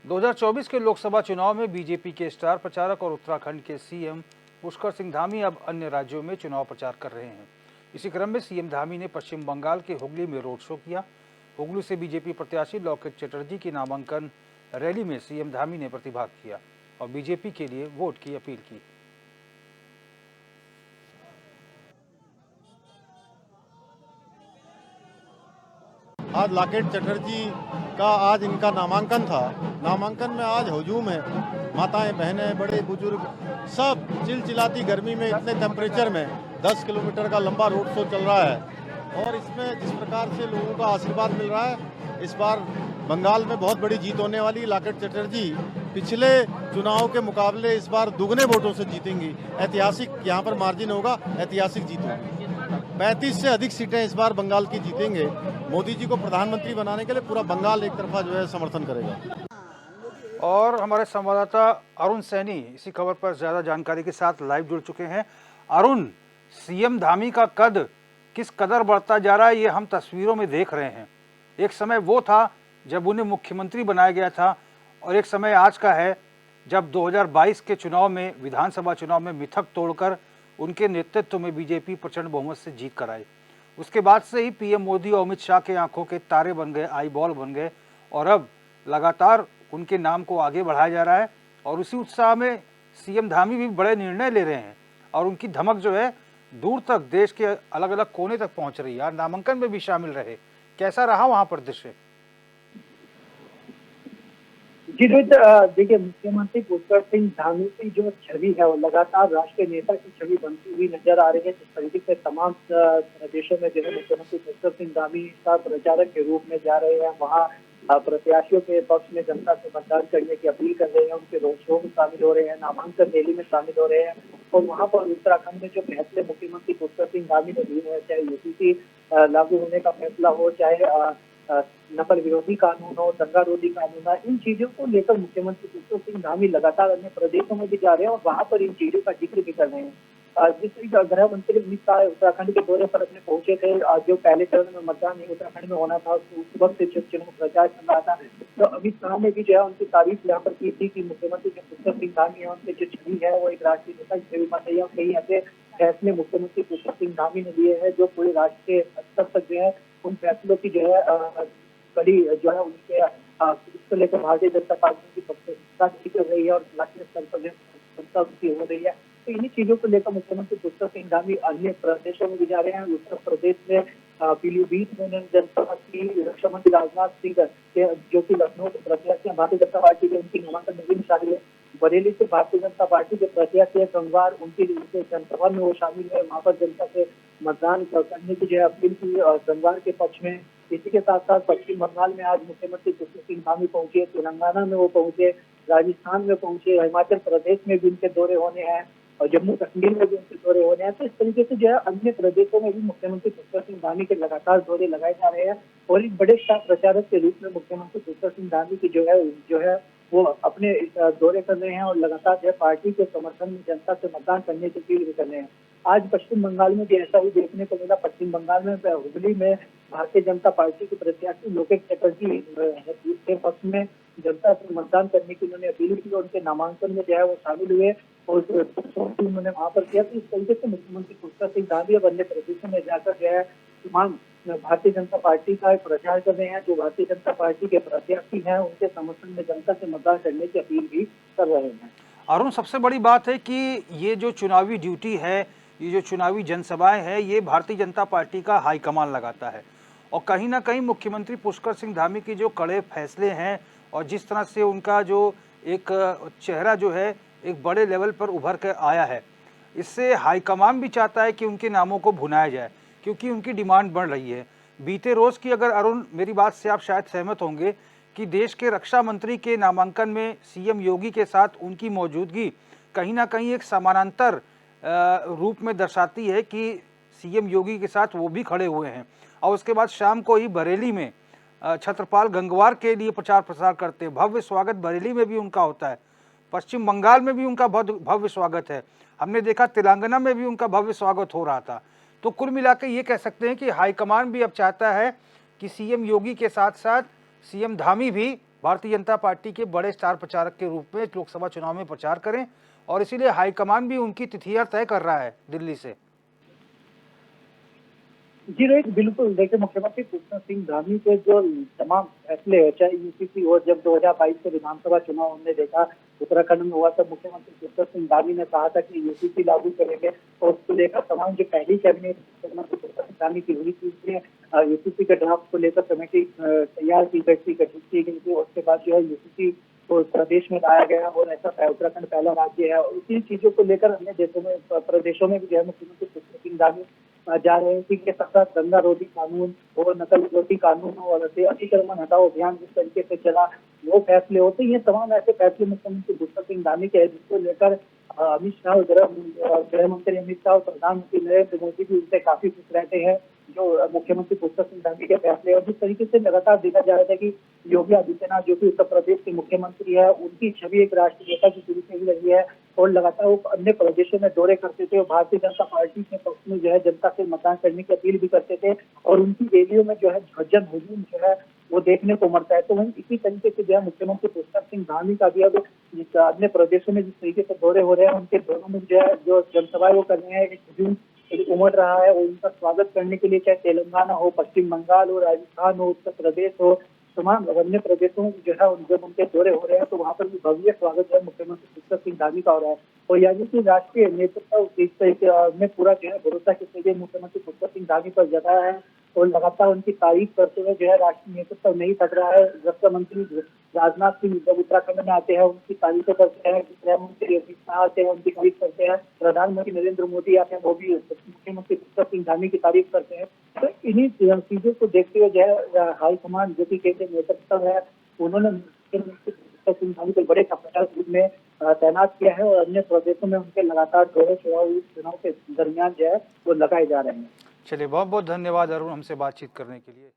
2024 के लोकसभा चुनाव में बीजेपी के स्टार प्रचारक और उत्तराखंड के सीएम पुष्कर सिंह धामी अब अन्य राज्यों में चुनाव प्रचार कर रहे हैं। इसी क्रम में सीएम धामी ने पश्चिम बंगाल के हुगली में रोड शो किया। हुगली से बीजेपी प्रत्याशी लॉकेट चटर्जी की नामांकन रैली में सीएम धामी ने प्रतिभाग किया और बीजेपी के लिए वोट की अपील की। आज लॉकेट चटर्जी का आज इनका नामांकन था। नामांकन में आज हुजूम है, माताएं बहनें बड़े बुजुर्ग सब चिलचिलाती गर्मी में इतने टेम्परेचर में 10 किलोमीटर का लंबा रोड शो चल रहा है और इसमें जिस प्रकार से लोगों का आशीर्वाद मिल रहा है, इस बार बंगाल में बहुत बड़ी जीत होने वाली। लॉकेट चटर्जी पिछले चुनाव के मुकाबले इस बार दुगने वोटों से जीतेंगी। ऐतिहासिक यहाँ पर मार्जिन होगा, ऐतिहासिक जीत होगी। 35 से अधिक सीटें इस बार बंगाल की जीतेंगे। मोदी जी को प्रधानमंत्री बनाने के लिए पूरा बंगाल एक तरफा जो है समर्थन करेगा। और हमारे संवाददाता अरुण सैनी इसी खबर पर ज्यादा जानकारी के साथ लाइव जुड़ चुके हैं। अरुण, सीएम धामी का कद किस कदर बढ़ता जा रहा है, ये हम तस्वीरों में देख रहे हैं। एक समय वो था जब उन्हें मुख्यमंत्री बनाया गया था और एक समय आज का है जब 2022 के चुनाव में, विधानसभा चुनाव में मिथक तोड़कर उनके नेतृत्व में बीजेपी प्रचंड बहुमत से जीत कर आई। उसके बाद से ही पीएम मोदी और अमित शाह के आंखों के तारे बन गए, आई बॉल बन गए और अब लगातार उनके नाम को आगे बढ़ाया जा रहा है और उसी उत्साह में सीएम धामी भी बड़े निर्णय ले रहे हैं और उनकी धमक जो है दूर तक, देश के अलग अलग कोने तक पहुंच रही है। नामांकन में भी शामिल रहे। कैसा रहा वहां पर दृश्य? जी रोहित, देखिए, मुख्यमंत्री पुष्कर सिंह धामी की जो छवि है वो लगातार राष्ट्रीय नेता की छवि बनती हुई नजर आ रही है। जिस तरीके से तमाम प्रदेशों में जो है मुख्यमंत्री पुष्कर सिंह धामी का प्रचारक के रूप में जा रहे हैं, वहाँ प्रत्याशियों के पक्ष में जनता से मतदान करने की अपील कर रहे हैं, उनके रोड शो में शामिल हो रहे हैं, नामांकन रैली में शामिल हो रहे हैं। और वहाँ पर उत्तराखंड में जो फैसले मुख्यमंत्री पुष्कर सिंह धामी ने लिए हैं, चाहे यूपीसी लागू होने का फैसला हो, चाहे नकल विरोधी कानून हो, दंगा रोधी कानून हो, इन चीजों को लेकर मुख्यमंत्री पुष्कर सिंह धामी लगातार अन्य प्रदेशों में भी जा रहे हैं और वहां पर इन चीजों का जिक्र भी कर रहे हैं। जिस तरीके गृह मंत्री अमित शाह उत्तराखंड के दौरे पर अपने पहुंचे थे, जो पहले चरण में मतदान नहीं उत्तराखंड में होना था, उस वक्त से चुनाव प्रचार चल रहा था, तो अमित शाह ने भी जो है उनकी तारीफ यहाँ पर की थी कि मुख्यमंत्री जो पुष्कर सिंह धामी है उनकी जो छवि है वो एक राष्ट्रीय नेता की छवि बन रही है और कई ऐसे फैसले मुख्यमंत्री पुष्कर सिंह धामी ने लिए हैं जो पूरे राष्ट्रीय स्तर तक जो है उन फैसलों की जो है बड़ी जो है उनके इसको लेकर भारतीय जनता पार्टी की पक्षता कर रही है और राष्ट्रीय स्तर पर जनता उनकी हो रही है। तो इन्हीं चीजों को लेकर मुख्यमंत्री पुष्कर सिंह धामी अन्य प्रदेशों में भी जा रहे हैं। उत्तर प्रदेश में पीलीभीत में जनता की रक्षा मंत्री राजनाथ सिंह जो कि लखनऊ के प्रत्याशी भारतीय जनता पार्टी के, उनकी नामांकन रैली में शामिल है। बरेली से भारतीय जनता पार्टी के प्रत्याशी है गंगवार, उनकी जनसभा में वो शामिल है, वहाँ पर जनता से मतदान करने की जो है अपील की गंगवार के पक्ष में। इसी के साथ साथ पश्चिम बंगाल में आज मुख्यमंत्री पुष्कर सिंह धामी पहुंचे, तेलंगाना में वो पहुंचे, राजस्थान में पहुंचे, हिमाचल प्रदेश में भी उनके दौरे होने हैं और जम्मू कश्मीर में भी उनके दौरे होने हैं। तो इस तरीके से जो है अन्य प्रदेशों में भी मुख्यमंत्री पुष्कर सिंह धामी के लगातार दौरे लगाए जा रहे हैं और एक बड़े स्टार प्रचारक के रूप में मुख्यमंत्री पुष्कर सिंह धामी की जो है वो अपने दौरे कर रहे हैं और लगातार जो है पार्टी के समर्थन में जनता से मतदान करने की अपील भी कर रहे हैं। आज पश्चिम बंगाल में भी ऐसा ही देखने को मिला। पश्चिम बंगाल में हुगली में भारतीय जनता पार्टी के प्रत्याशी लॉकेट चटर्जी के पक्ष में जनता से मतदान करने की उन्होंने अपील की और उनके नामांकन में जो है वो शामिल हुए और उन्होंने वहां पर किया। तो इस तरीके से मुख्यमंत्री पुष्कर सिंह धामी अब अन्य प्रदेशों में जाकर जो है तमाम भारतीय जनता पार्टी का प्रचार कर रहे हैं। जो भारतीय जनता पार्टी के प्रत्याशी हैं उनके समर्थन में जनता से मतदान करने की अपील भी कर रहे हैं। अरुण, सबसे बड़ी बात है कि ये जो चुनावी ड्यूटी है, ये जो चुनावी जनसभाएं हैं, ये भारतीय जनता पार्टी का हाईकमान लगाता है और कहीं ना कहीं मुख्यमंत्री पुष्कर सिंह धामी के जो कड़े फैसले हैं और जिस तरह से उनका जो एक चेहरा जो है एक बड़े लेवल पर उभर कर आया है, इससे हाईकमान भी चाहता है कि उनके नामों को भुनाया जाए क्योंकि उनकी डिमांड बढ़ रही है। बीते रोज की, अगर अरुण मेरी बात से आप शायद सहमत होंगे कि देश के रक्षा मंत्री के नामांकन में सीएम योगी के साथ उनकी मौजूदगी कहीं ना कहीं एक समानांतर रूप में दर्शाती है कि सीएम योगी के साथ वो भी खड़े हुए हैं और उसके बाद शाम को ही बरेली में छत्रपाल गंगवार के लिए प्रचार प्रसार करते हैं। भव्य स्वागत बरेली में भी उनका होता है, पश्चिम बंगाल में भी उनका भव्य स्वागत है, हमने देखा तेलंगाना में भी उनका भव्य स्वागत हो रहा था। तो कुल मिलाकर ये कह सकते हैं कि हाईकमान भी अब चाहता है कि सीएम योगी के साथ साथ सीएम धामी भी भारतीय जनता पार्टी के बड़े स्टार प्रचारक के रूप में लोकसभा चुनाव में प्रचार करें, और इसीलिए हाईकमान भी उनकी तिथियां तय कर रहा है दिल्ली से। जी रोहित, बिल्कुल। देखिए, मुख्यमंत्री पुष्कर सिंह धामी के जो तमाम फैसले हैं, चाहे यूपीसी और जब 2022 के विधानसभा चुनाव हमने देखा उत्तराखंड में हुआ, तब मुख्यमंत्री पुष्कर सिंह धामी ने कहा था कि यूपीसी लागू करेंगे, और उसको लेकर तमाम जो पहली कैबिनेट मुख्यमंत्री पुष्कर सिंह धामी की हुई थी, उसमें यूपीसी के ड्राफ्ट को लेकर कमेटी तैयार की गई थी, गठित की गई थी। उसके बाद जो है यूपीसी को प्रदेश में लाया गया, और ऐसा उत्तराखंड पहला राज्य है। और इसी चीजों को लेकर अन्य देशों में, प्रदेशों में भी जो है मुख्यमंत्री पुष्कर सिंह धामी जा रहे हैं कि के साथ दंगा रोधी कानून और नकल रोधी कानून और अतिक्रमण हटाओ अभियान जिस तरीके से चला, वो फैसले होते हैं। ये तमाम ऐसे फैसले मुख्यमंत्री पुष्कर सिंह धामी के हैं, जिसको लेकर अमित शाह, गृह मंत्री अमित शाह और प्रधानमंत्री नरेंद्र मोदी भी उनसे काफी खुश रहते हैं, जो मुख्यमंत्री पुष्कर सिंह धामी के फैसले। और जिस तरीके से लगातार देखा जा रहा था कि योगी आदित्यनाथ जो कि उत्तर प्रदेश के मुख्यमंत्री है, उनकी छवि एक राष्ट्रीय नेता की शुरू से ही रही है, और लगातार वो अन्य प्रदेशों में दौरे करते थे और भारतीय जनता पार्टी के पक्ष में जो है जनता से मतदान करने की अपील भी करते थे, और उनकी रैलियों में जो है ध्वजन हुजूम जो है वो देखने को मिलता है। तो वहीं इसी तरीके से जो है मुख्यमंत्री पुष्कर सिंह धामी का भी अब अन्य प्रदेशों में जिस तरीके से दौरे हो रहे हैं, उनके दोनों में जो है जो जनसभाएं वो कर रहे हैं, एक हुजूम उमड़ रहा है, और उनका स्वागत करने के लिए चाहे तेलंगाना हो, पश्चिम बंगाल हो, राजस्थान हो, उत्तर प्रदेश हो, तमाम अन्य प्रदेशों में जो है जब उनके दौरे हो रहे हैं, तो वहाँ पर भी भव्य स्वागत जो है मुख्यमंत्री पुष्कर सिंह धामी का हो रहा है। और यानी कि राष्ट्रीय नेतृत्व में पूरा जो है भरोसा के लिए मुख्यमंत्री पुष्कर सिंह धामी पर जताया है, और लगातार उनकी तारीफ करते हुए जो है राष्ट्रीय नेतृत्व नहीं थक रहा है। रक्षा मंत्री राजनाथ सिंह जब उत्तराखंड में आते हैं, उनकी तारीफें करते हैं, गृह मंत्री अमित शाह आते हैं, उनकी तारीफ करते हैं, प्रधानमंत्री नरेंद्र मोदी आते हैं, वो भी मुख्यमंत्री पुष्कर सिंह धामी की तारीफ करते हैं। तो इन्हीं चीजों को देखते हुए जो है हाईकमान जो कि केंद्रीय नेतृत्व है, उन्होंने मुख्यमंत्री पुष्कर सिंह धामी को बड़े प्रचार में तैनात किया है, और अन्य प्रदेशों में उनके लगातार दौरे चुनाव के दरमियान जो है वो लगाए जा रहे हैं। चलिए, बहुत बहुत धन्यवाद अरुण, हमसे बातचीत करने के लिए।